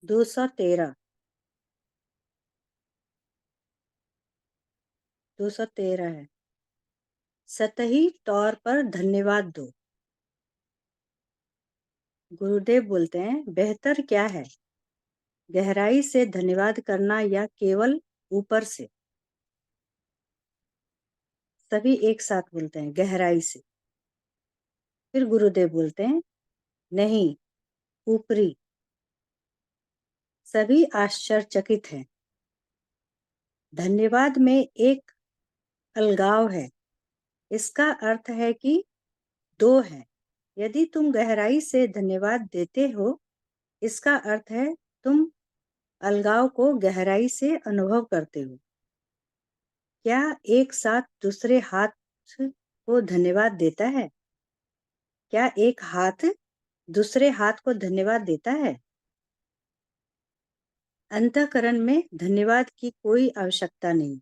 213 213 है। सतही तौर पर धन्यवाद दो। गुरुदेव बोलते हैं, बेहतर क्या है, गहराई से धन्यवाद करना या केवल ऊपर से? सभी एक साथ बोलते हैं, गहराई से। फिर गुरुदेव बोलते हैं, नहीं, ऊपरी। सभी आश्चर्यचकित हैं। धन्यवाद में एक अलगाव है। इसका अर्थ है कि दो है। यदि तुम गहराई से धन्यवाद देते हो, इसका अर्थ है तुम अलगाव को गहराई से अनुभव करते हो। क्या एक साथ दूसरे हाथ को धन्यवाद देता है? क्या एक हाथ दूसरे हाथ को धन्यवाद देता है? अंतःकरण में धन्यवाद की कोई आवश्यकता नहीं,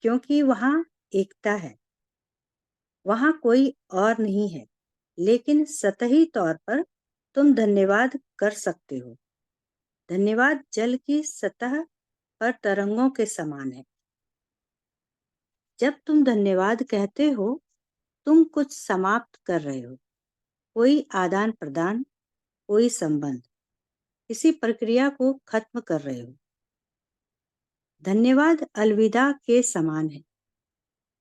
क्योंकि वहां एकता है, वहां कोई और नहीं है। लेकिन सतही तौर पर तुम धन्यवाद कर सकते हो। धन्यवाद जल की सतह पर तरंगों के समान है। जब तुम धन्यवाद कहते हो, तुम कुछ समाप्त कर रहे हो, कोई आदान प्रदान, कोई संबंध, किसी प्रक्रिया को खत्म कर रहे हो। धन्यवाद अलविदा के समान है।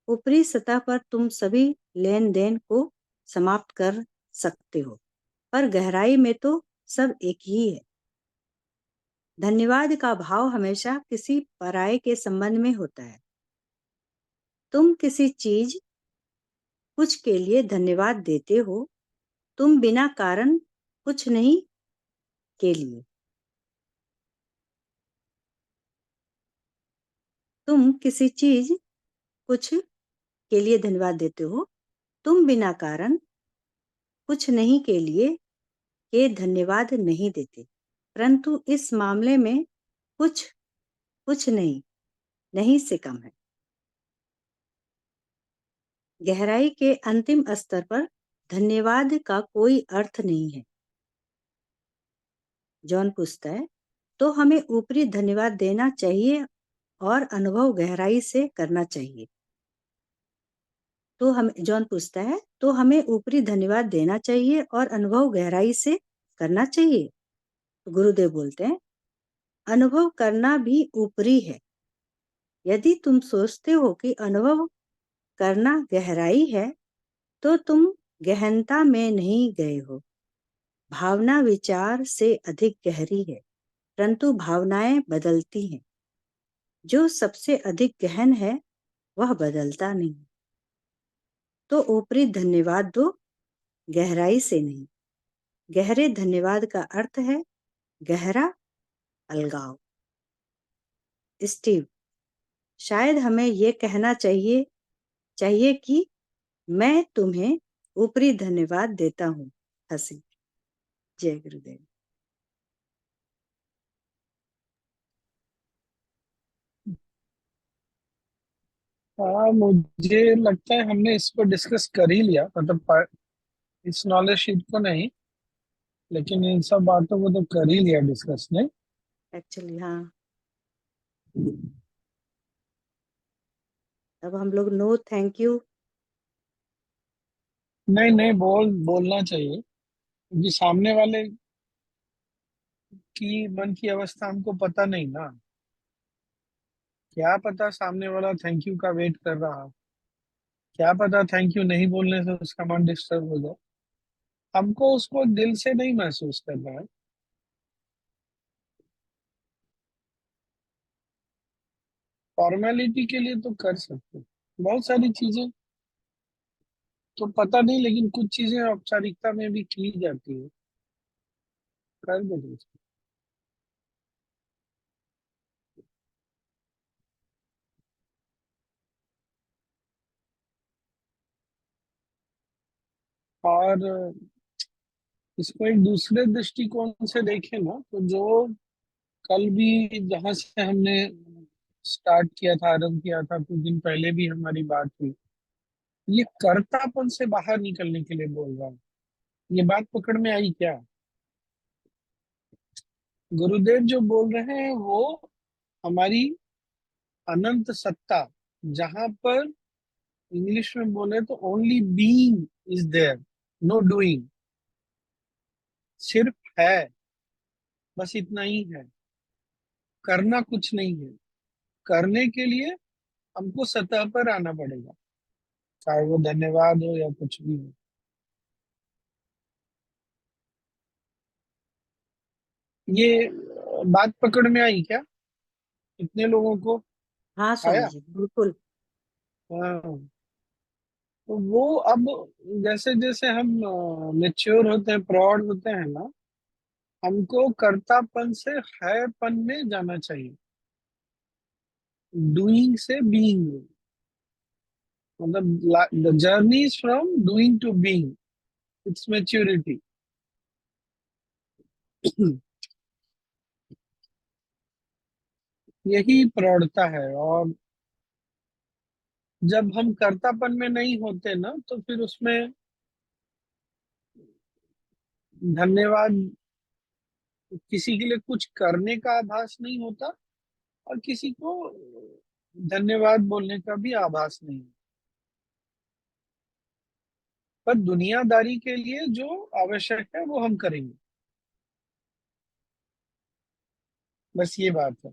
ऊपरी सतह पर तुम सभी लेन देन को समाप्त कर सकते हो, पर गहराई में तो सब एक ही है। धन्यवाद का भाव हमेशा किसी पराये के संबंध में होता है। तुम किसी चीज, कुछ के लिए धन्यवाद देते हो, तुम बिना कारण कुछ नहीं के लिए। तुम किसी चीज, कुछ के लिए धन्यवाद देते हो, तुम बिना कारण कुछ नहीं के लिए के धन्यवाद नहीं देते। परंतु इस मामले में कुछ कुछ नहीं, नहीं से कम है। गहराई के अंतिम स्तर पर धन्यवाद का कोई अर्थ नहीं है। जॉन पूछता है, तो हमें ऊपरी धन्यवाद देना चाहिए और अनुभव गहराई से करना चाहिए। जॉन पूछता है, तो हमें ऊपरी धन्यवाद देना चाहिए और अनुभव गहराई से करना चाहिए। तो गुरुदेव बोलते हैं, अनुभव करना भी ऊपरी है। यदि तुम सोचते हो कि अनुभव करना गहराई है, तो तुम गहनता में नहीं गए हो। भावना विचार से अधिक गहरी है, परंतु भावनाएं बदलती हैं। जो सबसे अधिक गहन है, वह बदलता नहीं। तो ऊपरी धन्यवाद दो, गहराई से नहीं। गहरे धन्यवाद का अर्थ है गहरा अलगाव। स्टीव, शायद हमें ये कहना चाहिए कि मैं तुम्हें ऊपरी धन्यवाद देता हूँ। हंसी। जय गुरुदेव। हाँ, मुझे लगता है हमने इसको डिस्कस कर ही लिया, मतलब इस नॉलेज शीट को नहीं, लेकिन इन सब बातों को तो कर ही लिया डिस्कस नहीं। एक्चुअली हाँ, अब हम लोग नो थैंक यू। नहीं नहीं, बोलना चाहिए, क्योंकि सामने वाले की मन की अवस्था हमको पता नहीं ना। क्या पता सामने वाला थैंक यू का वेट कर रहा हो, क्या पता थैंक यू नहीं बोलने से उसका मन डिस्टर्ब हो जाए। हमको उसको दिल से नहीं महसूस करना है। फॉर्मेलिटी के लिए तो कर सकते हैं, बहुत सारी चीजें तो पता नहीं, लेकिन कुछ चीजें औपचारिकता में भी की जाती है, कर देते। और इसको एक दूसरे दृष्टिकोण से देखें ना, तो जो कल भी जहां से हमने स्टार्ट किया था, आरंभ किया था, कुछ दिन पहले भी हमारी बात हुई, ये कर्तापन से बाहर निकलने के लिए बोल रहा हूँ। ये बात पकड़ में आई क्या? गुरुदेव जो बोल रहे हैं वो हमारी अनंत सत्ता, जहां पर इंग्लिश में बोले तो only being is there, no doing, सिर्फ है, बस इतना ही है, करना कुछ नहीं है। करने के लिए हमको सतह पर आना पड़ेगा, चाहे वो धन्यवाद हो या कुछ भी हो। ये बात पकड़ में आई क्या इतने लोगों को? हाँ स्वामी आया? जी, बिल्कुल। हाँ। तो वो अब जैसे जैसे हम मेच्योर होते हैं, प्रौढ़ होते हैं ना, हमको कर्तापन से हैपन में जाना चाहिए, डूइंग से बीइंग में। मतलब the journey is from doing to being, it's maturity. यही प्रौढ़ता है। और जब हम कर्तापन में नहीं होते ना, तो फिर उसमें धन्यवाद, किसी के लिए कुछ करने का आभास नहीं होता, और किसी को धन्यवाद बोलने का भी आभास नहीं। पर दुनियादारी के लिए जो आवश्यक है वो हम करेंगे, बस ये बात है।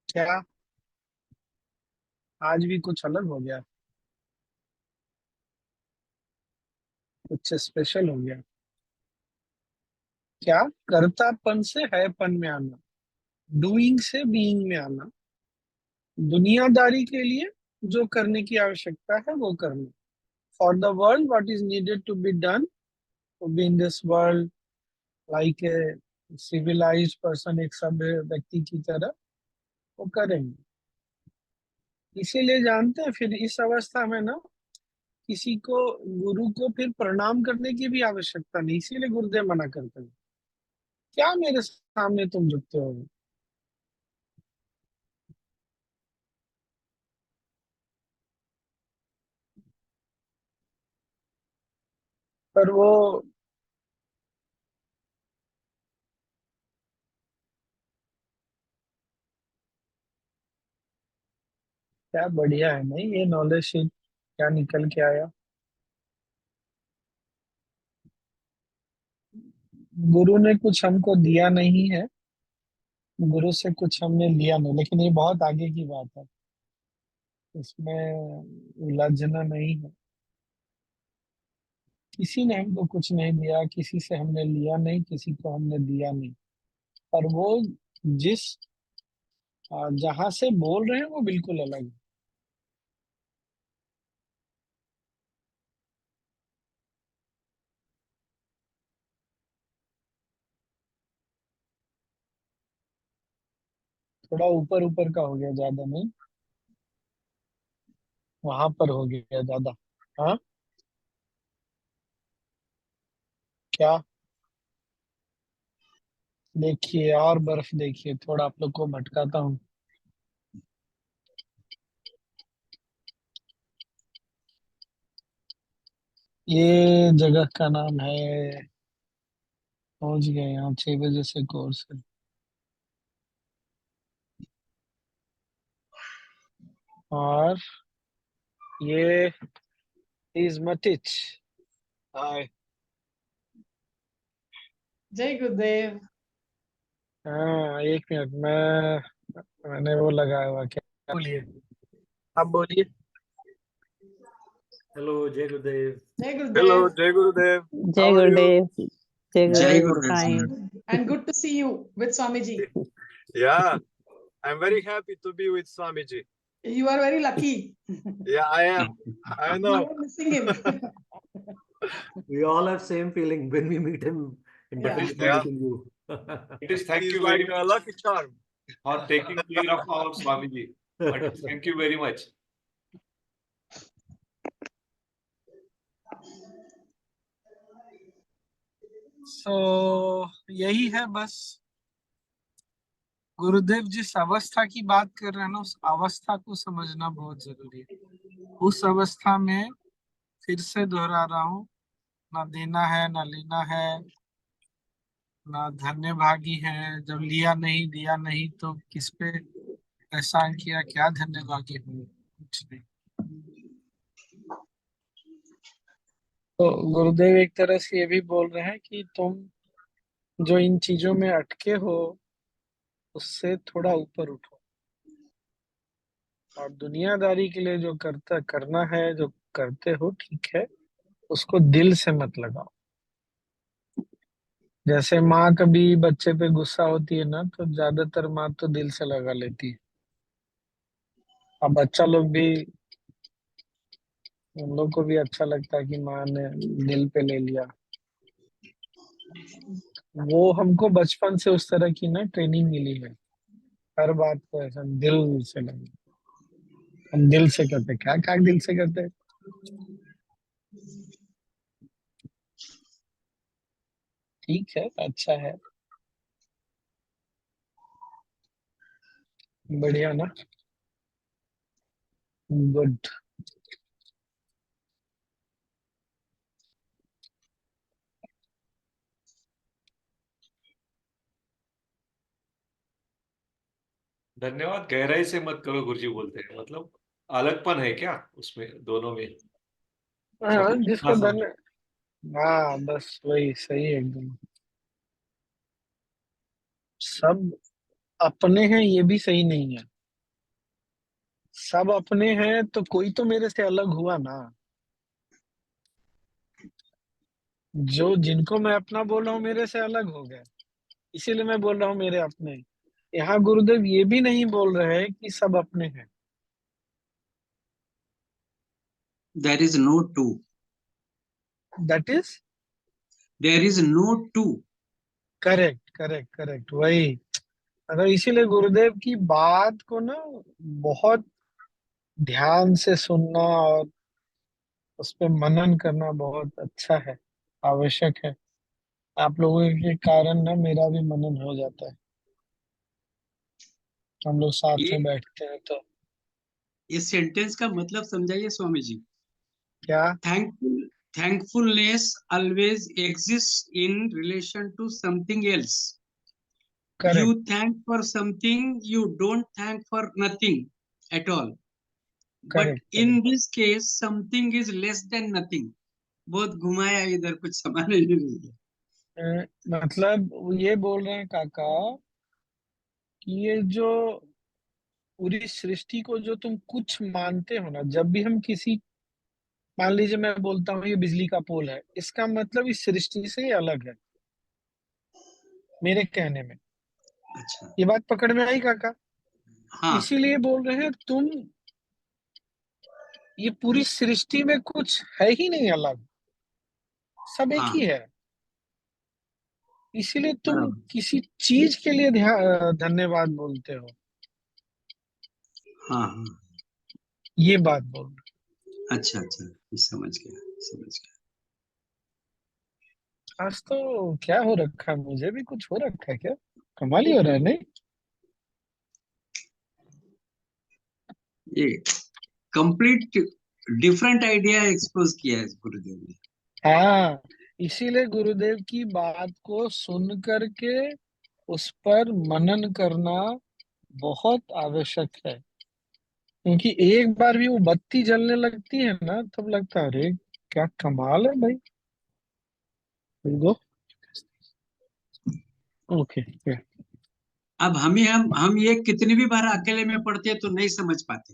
क्या आज भी कुछ अलग हो गया? कुछ स्पेशल हो गया? क्या? कर्तापन से हैपन में आना, डूइंग से बीइंग में आना, दुनियादारी के लिए जो करने की आवश्यकता है वो करना। For the world what is needed to be done, to be in this world like a civilised person, एक सभ्य व्यक्ति की तरह वो करेंगे। इसीलिए जानते हैं फिर इस अवस्था में ना, किसी को, गुरु को फिर प्रणाम करने की भी आवश्यकता नहीं। इसीलिए गुरुदेव मना करते हैं, क्या मेरे सामने तुम झुकते हो। पर वो क्या बढ़िया है, नहीं ये नॉलेज शीट क्या निकल के आया। गुरु ने कुछ हमको दिया नहीं है, गुरु से कुछ हमने लिया नहीं, लेकिन ये बहुत आगे की बात है, इसमें उलझना नहीं है। किसी ने हमको कुछ नहीं दिया, किसी से हमने लिया नहीं, किसी को हमने दिया नहीं। पर वो जिस जहां से बोल रहे हैं वो बिल्कुल अलग है। थोड़ा ऊपर ऊपर का हो गया, ज्यादा नहीं, वहां पर हो गया ज्यादा। हाँ। क्या? देखिए और बर्फ देखिए, थोड़ा आप लोग को भटकाता हूँ। ये जगह का नाम है, पहुंच गए यहाँ, 6 बजे से कोर्स है। और ये इज मटिच। हाय। जय गुरुदेव। हाँ, 1 मिनट, मैंने वो लगाया हुआ, क्या बोलिए, आप बोलिए। हेलो जय गुरुदेव। जय हेलो, गुरुदेव। जय गुरुदेव। जय हाउ आर यू? गुरुदेव। जय जय गुरुदेव। गुरुदेव जी। Fine. And good to see you with Swamiji. Yeah, I'm very happy to be with Swamiji. You are very lucky. Yeah, I am. I You know. are missing him. We all have same feeling when we meet him in Yeah. Bhattacharya Yeah. meeting you. It is thank He's you like very a much lucky charm. for taking care of our Swamiji. Thank you very much. So यही है बस। गुरुदेव जिस अवस्था की बात कर रहे हैं ना, उस अवस्था को समझना बहुत जरूरी है। उस अवस्था में, फिर से दोहरा रहा हूँ, ना देना है ना लेना है, ना धन्य भागी है, जब लिया नहीं दिया नहीं तो किस पे एहसान किया, क्या धन्य भागी हूँ, कुछ नहीं। तो गुरुदेव एक तरह से ये भी बोल रहे हैं कि तुम जो इन चीजों में अटके हो उससे थोड़ा ऊपर उठो, और दुनियादारी के लिए जो करना है, जो करते हो ठीक है, उसको दिल से मत लगाओ। जैसे माँ कभी बच्चे पे गुस्सा होती है ना, तो ज्यादातर माँ तो दिल से लगा लेती है। अब बच्चा लोग भी, उन लोग को भी अच्छा लगता है कि माँ ने दिल पे ले लिया। वो हमको बचपन से उस तरह की ना ट्रेनिंग मिली है, हर बात को ऐसा दिल से लगे। हम दिल से करते, क्या क्या दिल से करते। ठीक है, अच्छा है, बढ़िया ना, गुड। धन्यवाद गहराई से मत करो, गुरुजी बोलते हैं, मतलब अलगपन है क्या उसमें, दोनों में हाँ, मतलब ना जिसको समझो। धन्य, हाँ बस वही सही है एकदम। सब अपने हैं ये भी सही नहीं है। सब अपने हैं तो कोई तो मेरे से अलग हुआ ना। जो जिनको मैं अपना बोल रहा हूँ मेरे से अलग हो गए, इसीलिए मैं बोल रहा हूँ मेरे अपने। यहाँ गुरुदेव ये भी नहीं बोल रहे हैं कि सब अपने हैं। There is no two. That is There is no two. Correct, correct, correct, वही। अगर इसीलिए गुरुदेव की बात को ना बहुत ध्यान से सुनना और उस पर मनन करना बहुत अच्छा है, आवश्यक है। आप लोगों के कारण ना मेरा भी मनन हो जाता है। हम लोग साथ ये में बैठते हैं तो। इस सेंटेंस का मतलब समझाइए स्वामी जी। क्या? Thankfulness always exists in relation to something else. Correct, You thank for something, you don't thank for nothing at all. But correct, correct. in this case, something is less than nothing. बहुत घुमाया इधर, कुछ समझ नहीं रही है। मतलब ये बोल रहे हैं काका कि ये जो पूरी सृष्टि को जो तुम कुछ मानते हो ना, जब भी हम किसी, मान लीजिए मैं बोलता हूँ ये बिजली का पोल है, इसका मतलब इस सृष्टि से ये अलग है, मेरे कहने में। अच्छा, ये बात पकड़ में आई काका? हाँ इसीलिए बोल रहे हैं तुम, ये पूरी सृष्टि में कुछ है ही नहीं अलग, सब एक हाँ, ही है। इसीलिए तुम बराबर, किसी चीज के लिए धन्यवाद बोलते हो, हाँ हाँ, ये बात बोल रहे अच्छा अच्छा, समझ गया, समझ गया। हैं। आज तो क्या हो रखा है, मुझे भी कुछ हो रखा है क्या? कमाल ही हो रहा है नहीं? ये कंप्लीट डिफरेंट आइडिया एक्सपोज किया है गुरुदेव ने। हाँ, इसीलिए गुरुदेव की बात को सुन करके उस पर मनन करना बहुत आवश्यक है। क्योंकि एक बार भी वो बत्ती जलने लगती है ना, तब लगता है अरे क्या कमाल है भाई। गो, ओके। अब हम ये कितनी भी बार अकेले में पढ़ते हैं तो नहीं समझ पाते।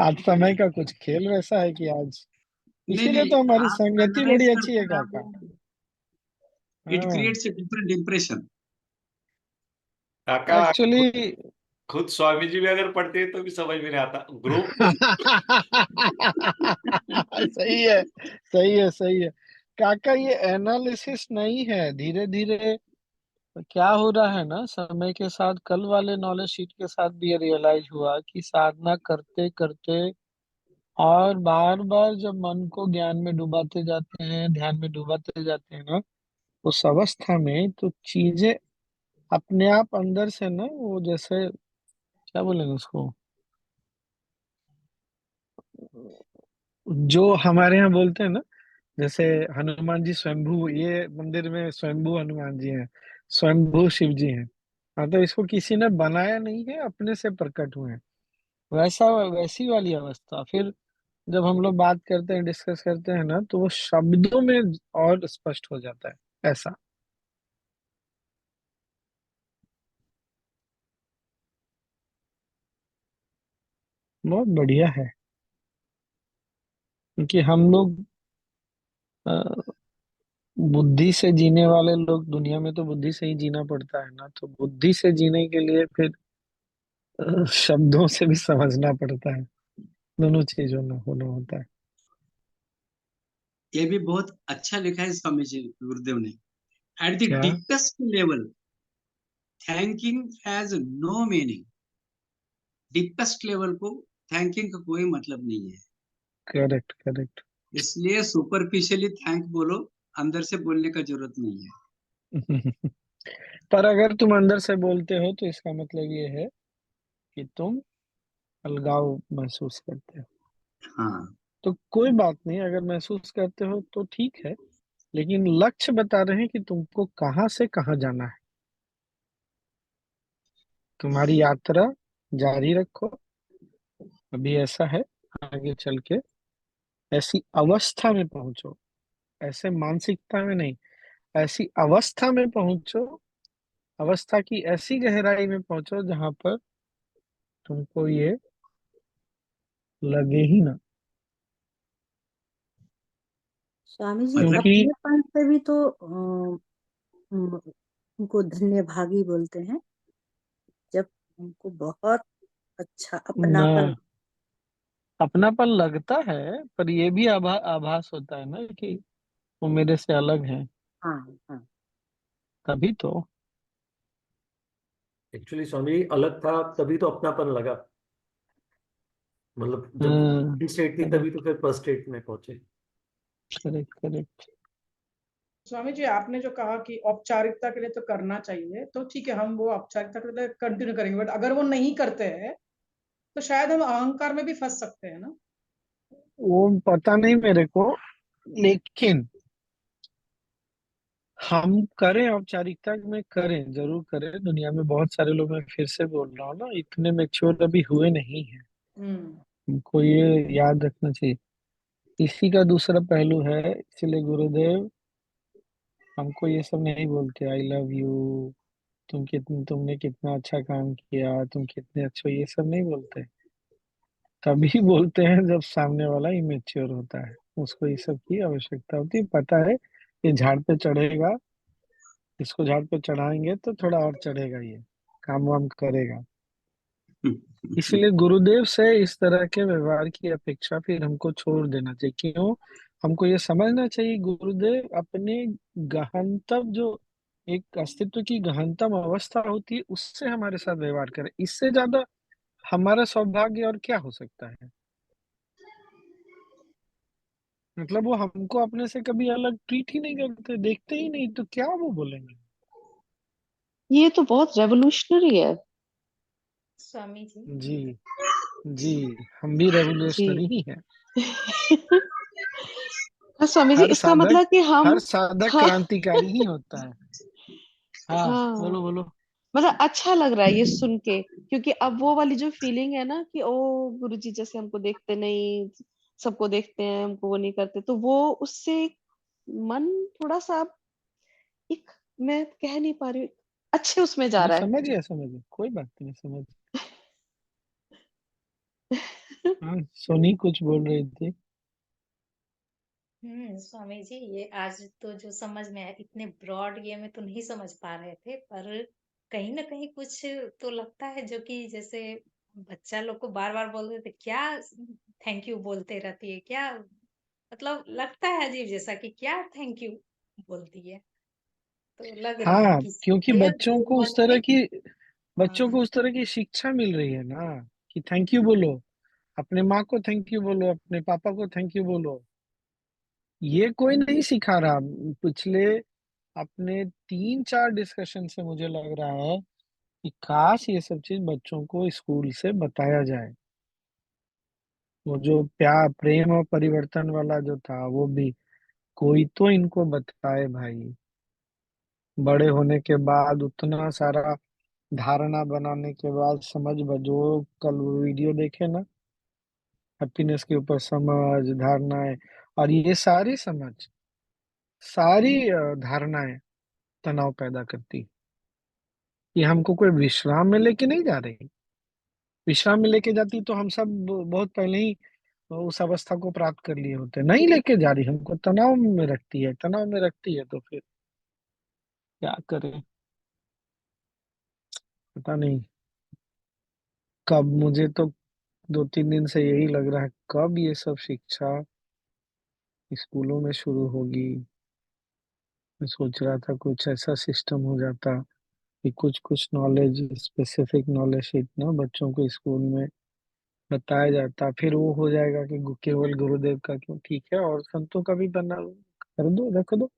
आज समय का कुछ खेल वैसा है कि आज, नहीं इसीलिए नहीं, तो हमारी आप संगति एनालाइज बड़ी अच्छी करते है हैं ना, काका। इट हाँ, क्रिएट्स ए डिफरेंट इंप्रेशन। काका एक्चुअली खुद स्वामी जी भी अगर पढ़ते हैं तो भी समझ में नहीं आता, ग्रुप में सही है, सही है, सही है। काका ये एनालिसिस नहीं है, धीरे धीरे क्या हो रहा है ना, समय के साथ, कल वाले नॉलेज शीट के साथ भी ये रियलाइज हुआ कि साधना करते करते और बार बार जब मन को ज्ञान में डुबाते जाते हैं, ध्यान में डुबाते जाते हैं ना, उस अवस्था में तो चीजें अपने आप अंदर से ना, वो जैसे क्या बोलेंगे उसको, जो हमारे यहाँ बोलते हैं ना, जैसे हनुमान जी स्वयंभू, ये मंदिर में स्वयंभू हनुमान जी हैं, स्वयंभू शिव जी हैं। हाँ, तो इसको किसी ने बनाया नहीं है, अपने से प्रकट हुए हैं। वैसा वैसी वाली अवस्था फिर जब हम लोग बात करते हैं, डिस्कस करते हैं ना, तो वो शब्दों में और स्पष्ट हो जाता है ऐसा। बहुत बढ़िया है, क्योंकि हम लोग अ, बुद्धि से जीने वाले लोग, दुनिया में तो बुद्धि से ही जीना पड़ता है ना, तो बुद्धि से जीने के लिए फिर शब्दों से भी समझना पड़ता है। दोनों चीजों में होना होता है। ये भी बहुत अच्छा लिखा है स्वामी जी गुरुदेव ने। एट द क्या? Deepest level thanking has no meaning. Deepest level को थैंकिंग का कोई मतलब नहीं है, करेक्ट, करेक्ट। इसलिए सुपरफिशियली थैंक बोलो, अंदर से बोलने का जरूरत नहीं है। पर अगर तुम अंदर से बोलते हो तो इसका मतलब ये है कि तुम अलगाव महसूस करते हो। हाँ, तो कोई बात नहीं, अगर महसूस करते हो तो ठीक है, लेकिन लक्ष्य बता रहे हैं कि तुमको कहाँ से कहाँ जाना है। तुम्हारी यात्रा जारी रखो। अभी ऐसा है, आगे चल के ऐसी अवस्था में पहुंचो, ऐसे मानसिकता में नहीं, ऐसी अवस्था में पहुंचो, अवस्था की ऐसी गहराई में पहुंचो जहां पर तुमको ये लगे ही ना। स्वामी जी मतलब क्योंकि अपनेपन से भी तो उनको धन्य भागी बोलते हैं, जब उनको बहुत अच्छा ना, अपनापन। अपनापन लगता है, पर ये भी आभास होता है ना कि वो मेरे से अलग है, हाँ हाँ। तभी तो। एक्चुअली स्वामी जी अलग था तभी तो अपनापन लगा। मतलब जब हाँ, स्टेट थी तभी तो करेक्ट, फिर फर्स्ट स्टेट में पहुंचे। Correct, correct. स्वामी जी आपने जो कहा कि औपचारिकता के लिए तो करना चाहिए, तो ठीक है, हम वो औपचारिकता के लिए कंटिन्यू करेंगे, बट अगर वो नहीं करते हैं तो शायद हम अहंकार में भी फंस सकते हैं ना। वो पता नहीं मेरे को, लेकिन हम करें औपचारिकता में, करें, जरूर करें। दुनिया में बहुत सारे लोग, मैं फिर से बोल रहा हूँ ना, इतने मैच्योर अभी हुए नहीं है। हम्म। हमको ये याद रखना चाहिए। इसी का दूसरा पहलू है, इसलिए गुरुदेव हमको ये सब नहीं बोलते आई लव यू, तुमने कितना अच्छा काम किया, तुम कितने अच्छे हो, ये सब नहीं बोलते। तभी बोलते हैं जब सामने वाला इमेच्योर होता है, उसको ये सब की आवश्यकता होती है। पता है ये झाड़ पे चढ़ेगा, इसको झाड़ पे चढ़ाएंगे तो थोड़ा और चढ़ेगा, ये काम वाम करेगा। इसलिए गुरुदेव से इस तरह के व्यवहार की अपेक्षा फिर हमको छोड़ देना चाहिए। क्यों? हमको ये समझना चाहिए गुरुदेव अपने गहनतम जो एक अस्तित्व की गहनतम अवस्था होती है, उससे हमारे साथ व्यवहार करें। इससे ज्यादा हमारा सौभाग्य और क्या हो सकता है? मतलब वो हमको अपने से कभी अलग ट्रीट ही नहीं करते, देखते ही नहीं, तो क्या वो बोलेंगे? ये तो बहुत रेवोल्यूशनरी है। स्वामी जी। जी, जी, हम भी जी। रेवोल्यूशनरी ही हैं। हाँ स्वामी जी, हर इसका साधक मतलब कि हम हर साधक हाँ क्रांतिकारी ही होता है। हाँ, हाँ, बोलो बोलो। मतलब अच्छा लग रहा है ये सुन के, क्योंकि अब वो वाली जो फीलिंग है ना कि ओ गुरुजी जैसे हमको देखते नहीं, सबको देखते हैं, हमको वो नहीं करते, तो वो उससे मन थोड़ा सा एक, मैं कह नहीं पा रही हूँ, अच्छे उसमें जा नहीं, रहा समझ गया, समझ गया, कोई बात नहीं, समझ। है। हाँ, सोनी कुछ बोल रही थी। स्वामी जी, ये आज तो जो समझ में आया, इतने ब्रॉड ये में तो नहीं समझ पा रहे थे, पर कहीं ना कहीं कुछ तो लगता है, जो कि जैसे बच्चा लोग को बार बार बोल रहे थे क्या, थैंक यू बोलते रहती है क्या, मतलब लगता है अजीब जैसा कि क्या थैंक यू बोलती है, तो लग रहा है हाँ, कि क्योंकि शायद वो मन में। बच्चों को हाँ। उस तरह की शिक्षा मिल रही है ना, कि थैंक यू बोलो, अपने माँ को थैंक यू बोलो, अपने पापा को थैंक यू बोलो। ये कोई नहीं सिखा रहा। पिछले अपने 3-4 डिस्कशन से मुझे लग रहा है कि काश ये सब चीज बच्चों को स्कूल से बताया जाए। वो जो प्यार, प्रेम और परिवर्तन वाला जो था वो भी, कोई तो इनको बताए भाई। बड़े होने के बाद उतना सारा धारणा बनाने के बाद समझ बजो, कल वो वीडियो देखे ना, हैप्पीनेस के ऊपर समझ धारणाएं, और ये सारी समझ, सारी धारणाएं तनाव पैदा करती। ये हमको कोई विश्राम में लेके नहीं जा रही। विश्राम में लेके जाती तो हम सब बहुत पहले ही उस अवस्था को प्राप्त कर लिए होते। नहीं लेके जा रही, हमको तनाव में रखती है, तनाव में रखती है, तो फिर क्या करें, पता नहीं कब। मुझे तो 2-3 दिन से यही लग रहा है कब ये सब शिक्षा स्कूलों में शुरू होगी। मैं सोच रहा था कुछ ऐसा सिस्टम हो जाता कि कुछ कुछ नॉलेज, स्पेसिफिक नॉलेज इतना बच्चों को स्कूल में बताया जाता, फिर वो हो जाएगा कि केवल गुरुदेव का क्यों, ठीक है, और संतों का भी बना कर दो, रख दो।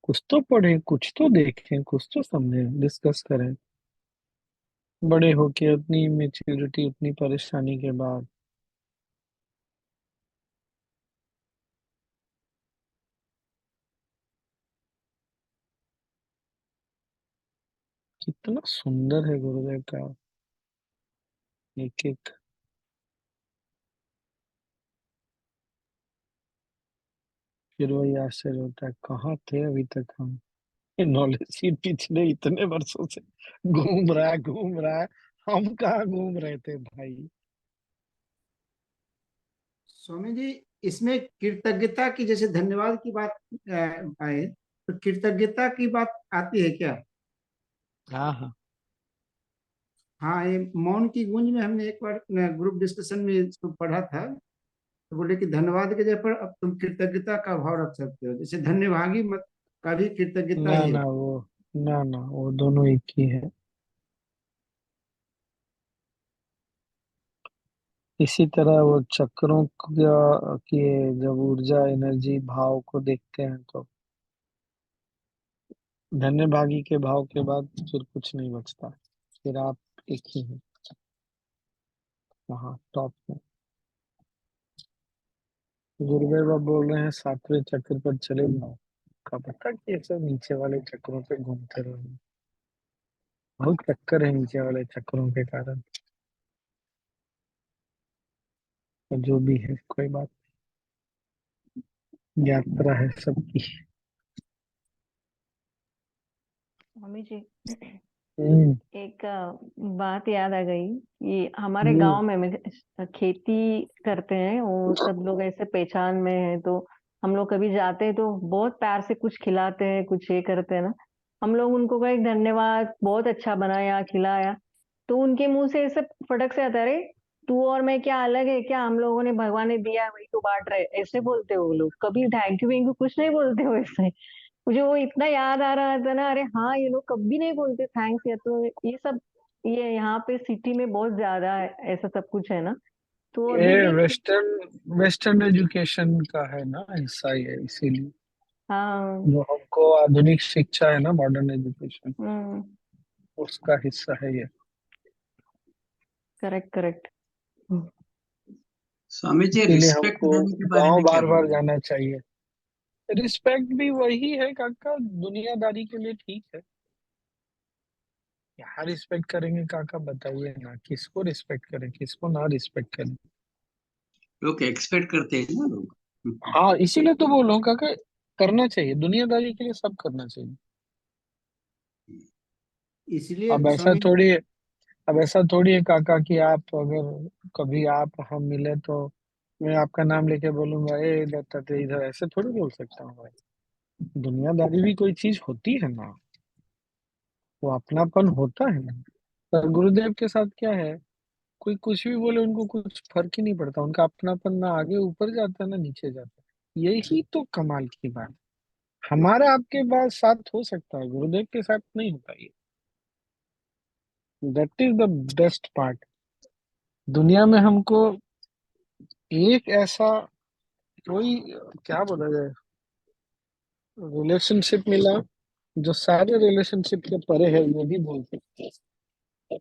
कुछ तो पढ़ें, कुछ तो देखें, कुछ तो समझें, डिस्कस करें। बड़े होके उतनी मेच्योरिटी, उतनी परेशानी के बाद। कितना सुंदर है गुरुदेव का एक एक। फिर वही आश्चर्य होता है, कहाँ थे अभी तक हम। नॉलेज ही पिछले इतने वर्षों से घूम रहा है, घूम रहा है। हम कहाँ घूम रहे थे भाई। स्वामी जी, इसमें कृतज्ञता की, जैसे धन्यवाद की बात आए, तो कृतज्ञता की बात आती है क्या? हाँ हाँ। हाँ, ये मौन की गूंज में हमने एक बार ग्रुप डिस्कशन में इसको पढ़ा था। तो बोले कि धन्यवाद के जगह पर अब तुम कृतज्ञता का भाव रख सकते हो, जैसे धन्यभागी मत का भी कृतज्ञता ना ही है। ना वो, ना ना वो दोनों एक ही है। इसी तरह वो चक्रों का की जब ऊर्जा, एनर्जी, भाव को देखते हैं तो धन्य भागी के भाव के बाद फिर कुछ नहीं बचता। फिर आप एक ही हैं वहाँ टॉप में। गुरुदेव अब बोल रहे हैं 7वें चक्र पर चले जाओ। का पता कि ये सब नीचे वाले चक्रों पे घूमते रहो। बहुत चक्कर है नीचे वाले चक्रों के कारण। और जो भी है कोई बात, यात्रा है सबकी। मम्मी जी, हम्म। एक बात याद आ गई कि हमारे हम्म। गांव में खेती करते हैं, वो सब लोग ऐसे पहचान में है, तो हम लोग कभी जाते हैं तो बहुत प्यार से कुछ खिलाते हैं, कुछ ये करते हैं ना। हम लोग उनको कहे धन्यवाद, बहुत अच्छा बनाया, खिलाया, तो उनके मुंह से ऐसे फटक से आता है, अरे तू और मैं क्या अलग है क्या, हम लोगों ने भगवान ने दिया है, वही तो बांट रहे, ऐसे बोलते हो वो लोग। कभी थैंक यू वैंक यू कुछ नहीं बोलते हो ऐसे। मुझे वो इतना याद आ रहा था ना, अरे हाँ, ये लोग कभी नहीं बोलते थैंक्स, या तो ये सब, ये यहाँ पे सिटी में बहुत ज्यादा है, ऐसा सब कुछ है ना, तो अभी ये भी। वेस्टर्न एजुकेशन का है ना हिस्सा, ये इसीलिए हाँ। जो हमको आधुनिक शिक्षा है ना, मॉडर्न एजुकेशन, हम्म। उसका हिस्सा है ये। Correct correct. स्वामी जी, इसीलिए रिस्पेक्ट हमको देने के बारे गांव में क्या बार बार बोलेंगे? जाना चाहिए। रिस्पेक्ट भी वही है काका, दुनियादारी के लिए ठीक है। यहाँ रिस्पेक्ट करेंगे काका, बताइए ना, किसको रिस्पेक्ट करें, किसको ना रिस्पेक्ट करें। लोग एक्सपेक्ट करते हैं ना लोग। हाँ इसीलिए तो बोल रहा हूँ काका, करना चाहिए, दुनियादारी के लिए सब करना चाहिए। इसलिए अब ऐसा स्वामी जी, थोड़ी है, अब ऐसा थोड़ी है काका कि आप अगर कभी आप हम मिले तो मैं आपका नाम लेके बोलूंगा ए दत्तात्रेय इधर, ऐसे थोड़ी बोल सकता हूँ भाई। दुनियादारी भी कोई चीज होती है ना, वो अपनापन होता है ना। पर गुरुदेव के साथ क्या है, कोई कुछ भी बोले उनको कुछ फर्क ही नहीं पड़ता, उनका अपनापन ना आगे ऊपर जाता है ना नीचे जाता है। यही तो कमाल की बात। हमारा आपके पास साथ हो सकता है, गुरुदेव के साथ नहीं होता ये। That is the best part. दुनिया में हमको एक ऐसा कोई, क्या बोला जाए, रिलेशनशिप मिला जो सारे रिलेशनशिप के परे है, ये भी बोल सकते हैं।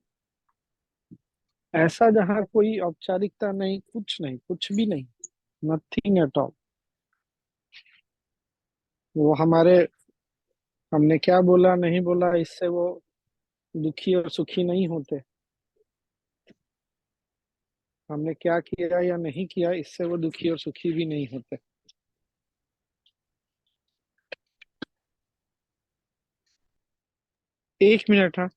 ऐसा जहाँ कोई औपचारिकता नहीं, कुछ नहीं, कुछ भी नहीं, नथिंग एट ऑल। वो हमारे, हमने क्या बोला नहीं बोला इससे वो दुखी और सुखी नहीं होते। हमने क्या किया या नहीं किया इससे वो दुखी और सुखी भी नहीं होते। एक मिनट। हाँ,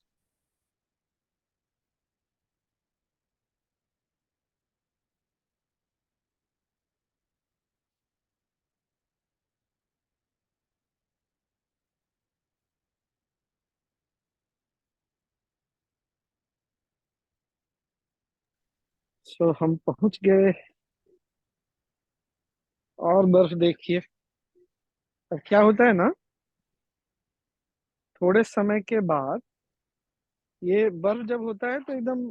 सो हम पहुंच गए और बर्फ देखिए। अब क्या होता है ना, थोड़े समय के बाद ये बर्फ जब होता है तो एकदम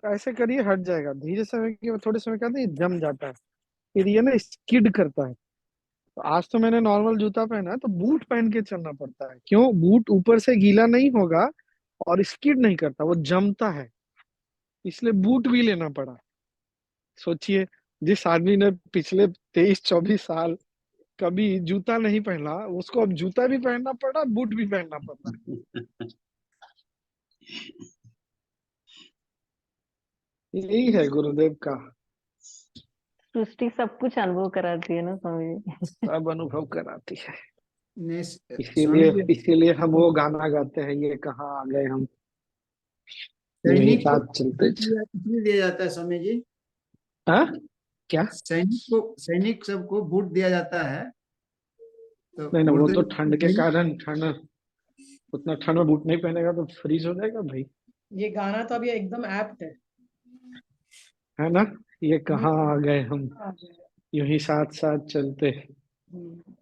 ऐसे करिए हट जाएगा, धीरे समय के थोड़े समय के बाद ये जम जाता है, फिर ये ना स्किड करता है। तो आज तो मैंने नॉर्मल जूता पहना है, तो बूट पहन के चलना पड़ता है। क्यों? बूट ऊपर से गीला नहीं होगा और स्किड नहीं करता, वो जमता है, इसलिए बूट भी लेना पड़ा। सोचिए, जिस आदमी ने पिछले 23-24 साल कभी जूता नहीं पहना, उसको अब जूता भी पहनना पड़ा, बूट भी पहनना पड़ा। यही है गुरुदेव का, सृष्टि सब कुछ अनुभव कराती है ना स्वामी जी। सब अनुभव कराती है। ने इसीलिए स्वामी जी, इसीलिए हम वो गाना गाते हैं, ये कहाँ आ गए हम, यही सैनिक को साथ चलते। इसलिए दिया जाता है स्वामी जी। हाँ, क्या? सैनिक सबको बूट दिया जाता है, तो नहीं ना, वो उर्दू तो ठंड के सैनिक। कारण, ठंड, उतना ठंड में बूट नहीं पहनेगा तो फ्रीज हो जाएगा भाई। ये गाना तो अभी एकदम एप्ट है। है ना, ये कहाँ हम्म, आ गए हम, आ गए। यूं ही साथ साथ चलते। हम्म।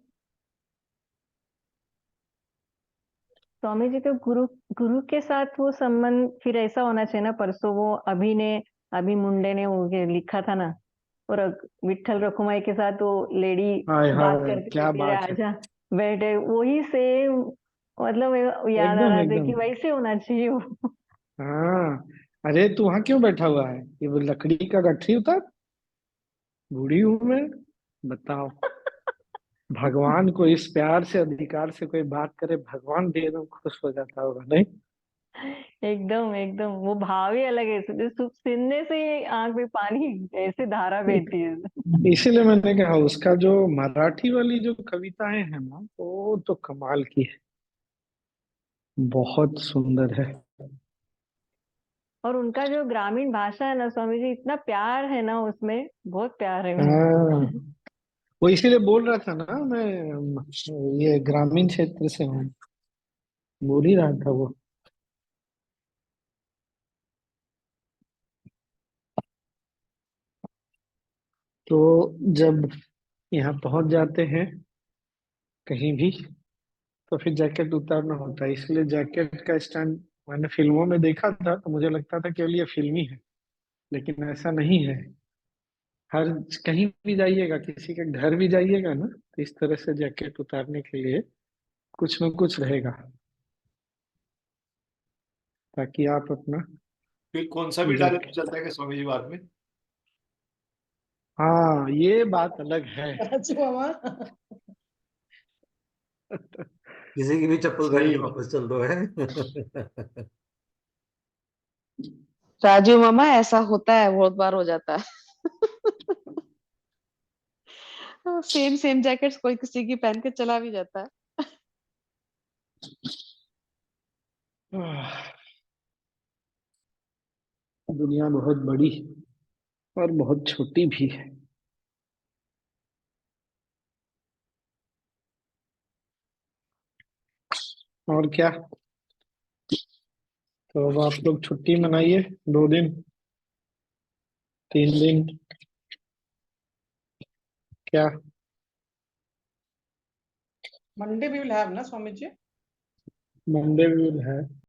स्वामी जी तो गुरु गुरु के साथ वो संबंध फिर ऐसा होना चाहिए ना। परसों वो अभी मुंडे ने वो लिखा था ना, और विठल रखुमाई के साथ वो लेडी हाय बात हाय, करती क्या रहती है, बात है। आजा बैठे, वही सेम। मतलब याद आ एकदम रहा था कि एकदम। वैसे होना चाहिए वो। हाँ, अरे तू वहां क्यों बैठा हुआ है, ये वो लकड़ी का गठरी उतार, बूढ़ी हूं मैं, बताओ। भगवान को इस प्यार से अधिकार से कोई बात करे, भगवान भी एकदम खुश हो जाता होगा, नहीं? एकदम एकदम वो भाव ही अलग है, सुनने से ही आंख में पानी ऐसे धारा बहती है। इसीलिए मैंने कहा उसका जो मराठी वाली जो कविताएं हैं ना, वो तो कमाल की है, बहुत सुंदर है। और उनका जो ग्रामीण भाषा है ना स्वामी जी, इतना प्यार है ना उसमें, बहुत प्यार है उनमें। हाँ, वो इसीलिए बोल रहा था ना मैं, ये ग्रामीण क्षेत्र से हूँ, बोल ही रहा था वो। तो जब यहाँ पहुंच जाते हैं कहीं भी, तो फिर जैकेट उतारना होता है, इसलिए जैकेट का स्टैंड मैंने फिल्मों में देखा था, तो मुझे लगता था केवल ये फिल्मी है, लेकिन ऐसा नहीं है। हर कहीं भी जाइएगा, किसी के घर भी जाइएगा ना, तो इस तरह से जैकेट उतारने के लिए कुछ न कुछ रहेगा, ताकि आप अपना फिर कौन सा भी जैक डायरेक्ट चलता है कि स्वामी जी बाद में? हाँ, ये बात अलग है। राजू मामा। किसी की भी चप्पल पहन सही के है। वापस चल दो है। राजू मामा, ऐसा होता है, बहुत बार हो जाता है। सेम सेम जैकेट्स कोई किसी की पहन के चला भी जाता है। दुनिया बहुत बड़ी और बहुत छोटी भी है। और क्या, तो अब आप लोग छुट्टी मनाइए, 2 दिन 3 दिन, क्या? मंडे भी विल हैव ना स्वामी जी? मंडे भी है।